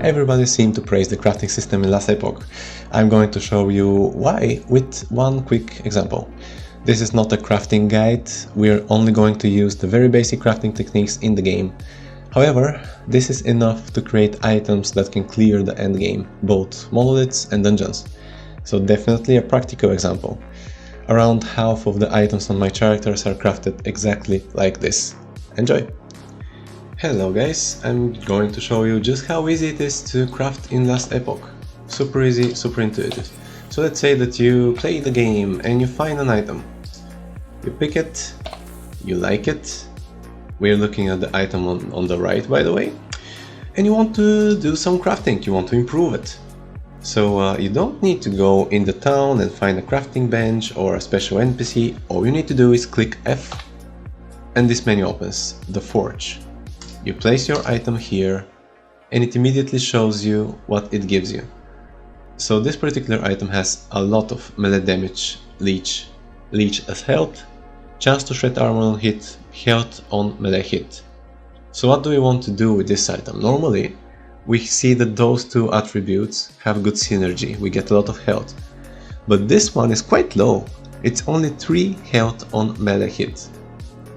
Everybody seemed to praise the crafting system in Last Epoch. I'm going to show you why with one quick example. This is not a crafting guide, we're only going to use the very basic crafting techniques in the game. However, this is enough to create items that can clear the end game, both monoliths and dungeons. So definitely a practical example. Around half of the items on my characters are crafted exactly like this. Enjoy! Hello guys, I'm going to show you just how easy it is to craft in Last Epoch. Super easy, super intuitive. So let's say that you play the game and you find an item. You pick it, you like it. We're looking at the item on the right, by the way. And you want to do some crafting, you want to improve it. So you don't need to go in the town and find a crafting bench or a special NPC. All you need to do is click F and this menu opens, the forge. You place your item here and it immediately shows you what it gives you. So this particular item has a lot of melee damage, leech as health, chance to shred armor on hit, health on melee hit. So what do we want to do with this item? Normally we see that those two attributes have good synergy, we get a lot of health. But this one is quite low, it's only 3 health on melee hit.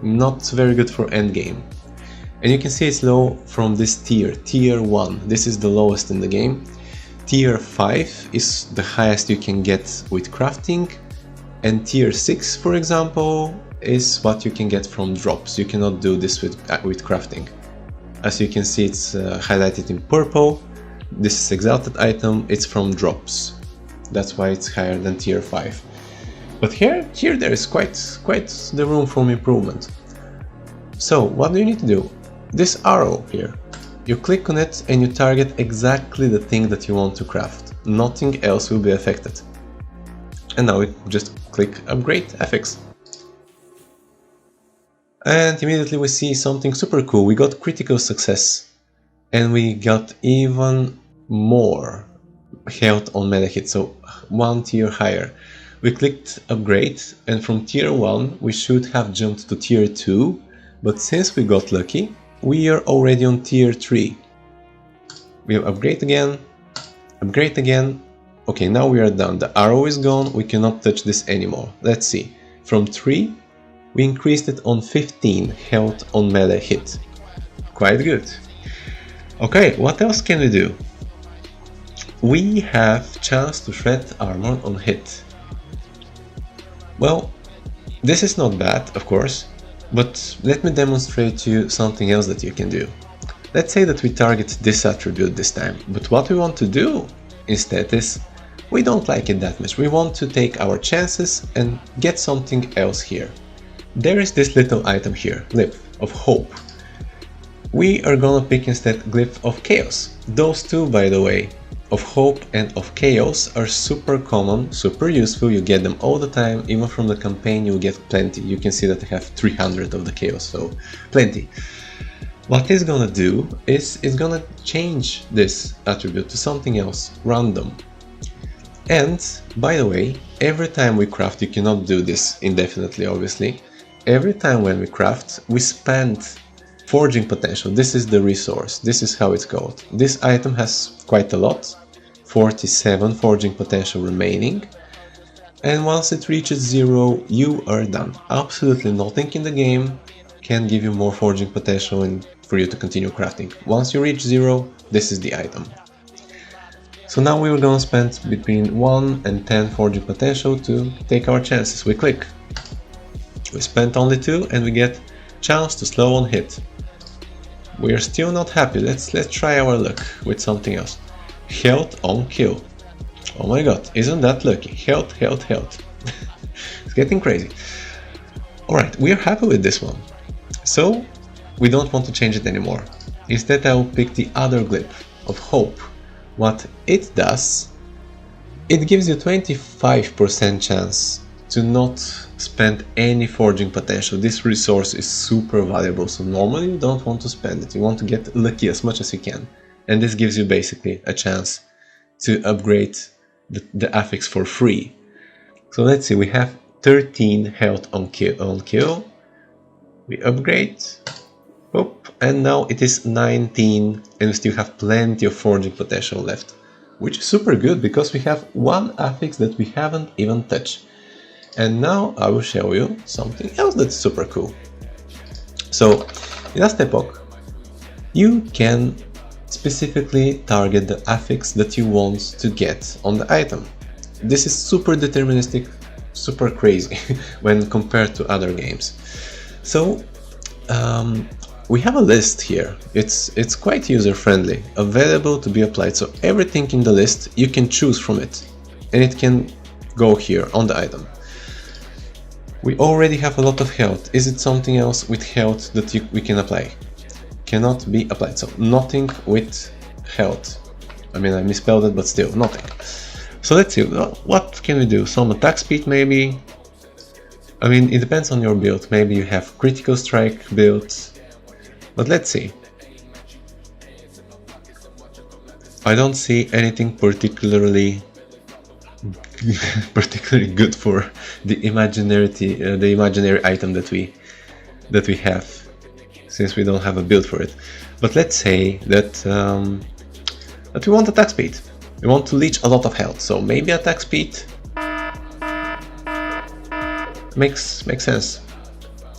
Not very good for endgame. And you can see it's low from this tier 1, this is the lowest in the game. Tier 5 is the highest you can get with crafting, and tier 6, for example, is what you can get from drops. You cannot do this with crafting. As you can see, it's highlighted in purple. This is exalted item, it's from drops. That's why it's higher than tier 5. But here there is quite the room for improvement. So what do you need to do? This arrow here, you click on it and you target exactly the thing that you want to craft. Nothing else will be affected. And now we just click upgrade FX. And immediately we see something super cool. We got critical success and we got even more health on melee hit, so 1 tier higher. We clicked upgrade and from tier 1 we should have jumped to tier 2, but since we got lucky, we are already on tier 3. We have upgrade again. Okay, now we are done. The arrow is gone, we cannot touch this anymore. Let's see. From 3, we increased it on 15 health on melee hit. Quite good. Okay, what else can we do? We have chance to shred armor on hit. Well, this is not bad, of course. But let me demonstrate to you something else that you can do. Let's say that we target this attribute this time, but what we want to do instead is, we don't like it that much, we want to take our chances and get something else here. There is this little item here, Glyph of Hope. We are gonna pick instead Glyph of Chaos. Those two, by the way, of Hope and of Chaos, are super common, super useful, you get them all the time, even from the campaign you get plenty. You can see that I have 300 of the Chaos, so plenty. What it's gonna do is it's gonna change this attribute to something else, random. And, by the way, every time we craft, you cannot do this indefinitely obviously, every time when we craft, we spend forging potential. This is the resource, this is how it's called. This item has quite a lot, 47 forging potential remaining, and once it reaches 0, you are done. Absolutely nothing in the game can give you more forging potential and for you to continue crafting. Once you reach 0, this is the item. So now we are gonna spend between 1 and 10 forging potential to take our chances. We click. We spent only 2 and we get chance to slow on hit. We are still not happy, let's try our luck with something else. Health on kill. Oh my god, isn't that lucky? Health. It's getting crazy. Alright, we are happy with this one. So, we don't want to change it anymore. Instead I will pick the other Glyph of Hope. What it does, it gives you 25% chance to not spend any forging potential. This resource is super valuable, so normally you don't want to spend it, you want to get lucky as much as you can. And this gives you basically a chance to upgrade the affix for free. So let's see, we have 13 health on kill. We upgrade, And now it is 19 and we still have plenty of forging potential left, which is super good because we have one affix that we haven't even touched. And now I will show you something else that's super cool. So in Last Epoch, you can specifically target the affix that you want to get on the item. This is super deterministic, super crazy when compared to other games. So we have a list here. It's quite user-friendly, available to be applied. So everything in the list you can choose from it, and it can go here on the item. We already have a lot of health. Is it something else with health that we can apply? Cannot be applied. So nothing with health. I mean, I misspelled it, but still nothing. So let's see, what can we do? Some attack speed maybe. I mean, it depends on your build. Maybe you have critical strike builds. But let's see. I don't see anything particularly good for the imaginary item that we have, since we don't have a build for it. But let's say that that we want attack speed. We want to leech a lot of health, so maybe attack speed makes sense.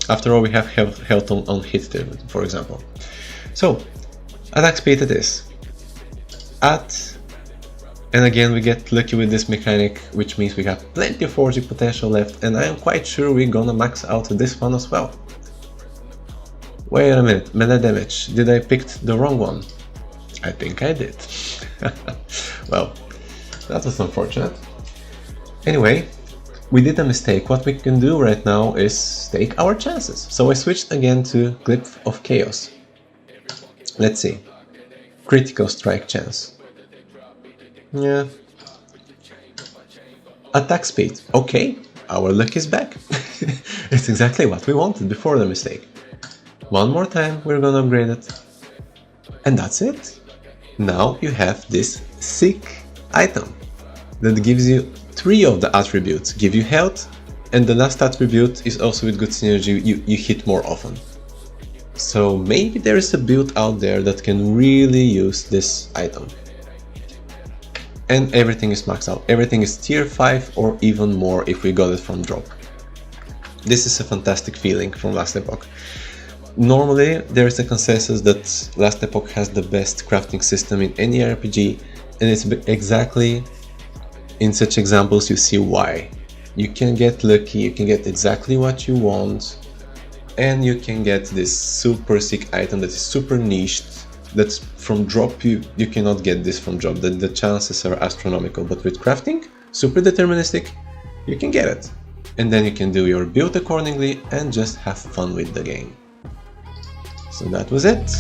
After all, we have health on hit, for example. So attack speed it is. And again, we get lucky with this mechanic, which means we have plenty of forging potential left, and I am quite sure we're gonna max out this one as well. Wait a minute, melee damage. Did I pick the wrong one? I think I did. Well, that was unfortunate. Anyway, we did a mistake. What we can do right now is take our chances. So I switched again to Glyph of Chaos. Let's see. Critical strike chance. Yeah. Attack speed. Okay, our luck is back. It's exactly what we wanted before the mistake. One more time, we're gonna upgrade it. And that's it. Now you have this sick item that gives you 3 of the attributes. Give you health, and the last attribute is also with good synergy, you hit more often. So maybe there is a build out there that can really use this item. And everything is maxed out. Everything is tier 5 or even more if we got it from drop. This is a fantastic feeling from Last Epoch. Normally, there is a consensus that Last Epoch has the best crafting system in any RPG, and it's exactly in such examples you see why. You can get lucky, you can get exactly what you want, and you can get this super sick item that is super niched, that's from drop. You cannot get this from drop, the chances are astronomical, but with crafting, super deterministic, you can get it. And then you can do your build accordingly and just have fun with the game. So that was it.